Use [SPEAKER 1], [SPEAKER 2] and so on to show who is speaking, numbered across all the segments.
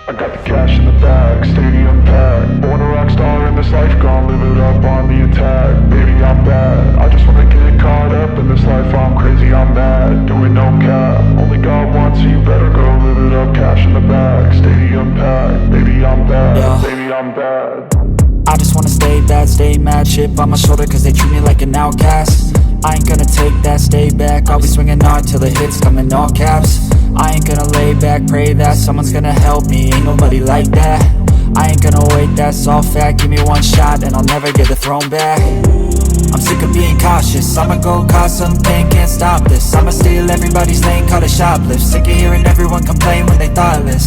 [SPEAKER 1] I got the cash in the bag, stadium packed. Born a rock star in this life, gon' live it up on the attack. Baby, I'm bad, I just wanna get caught up in this life. I'm crazy, I'm mad, doing no cap. Only got one, so you better go live it up. Cash in the bag, stadium packed. Baby, I'm bad, baby, I'm bad.
[SPEAKER 2] I just wanna stay bad, stay mad. Chip on my shoulder cause they treat me like an outcast. I ain't gonna take that, stay back. I'll be swinging hard till the hits come in all caps. I ain't gonna lay back, pray that someone's gonna help me. Ain't nobody like that. I ain't gonna wait, that's all fact. Give me one shot and I'll never get the throne back. I'm sick of being cautious, I'ma go cause something, can't stop this. I'ma steal everybody's lane, call it shoplift. Sick of hearing everyone complain when they thoughtless.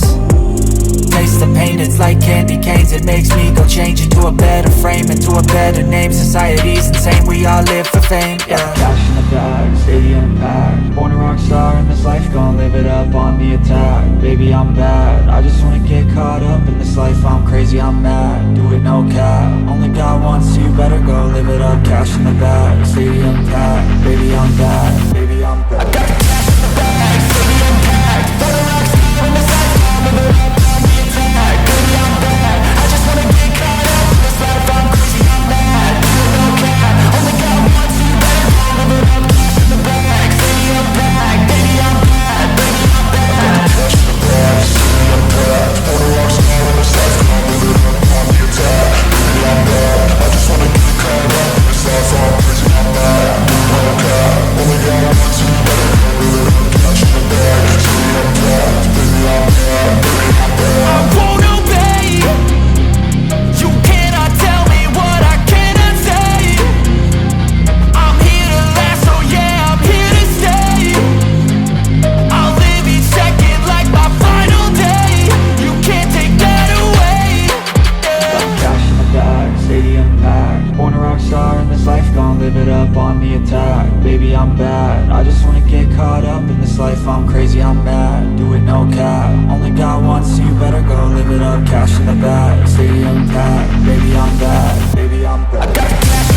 [SPEAKER 2] Taste the pain, it's like candy canes. It makes me go change into a better frame, into a better name. Society's insane, we all live for fame, yeah. Cash in the bag, stadium packed. Born a rock star in this life, gon' live it up on the attack. Baby, I'm bad, I just wanna get caught up in this life. I'm crazy, I'm mad, do it no cap. Only got one, so you better go live it up. Cash in the bag, stadium packed. Baby, I'm bad, baby, I'm bad. I got the cash in the bag, stadium packed. Born a rock star in this life, gon' live it up. Baby, I'm bad, I just wanna get caught up in this life. I'm crazy, I'm mad, do it no cap. Only got one, so you better go live it up. Cash in the bag, stadium packed. Baby, I'm bad, baby, I'm bad. I got the cash.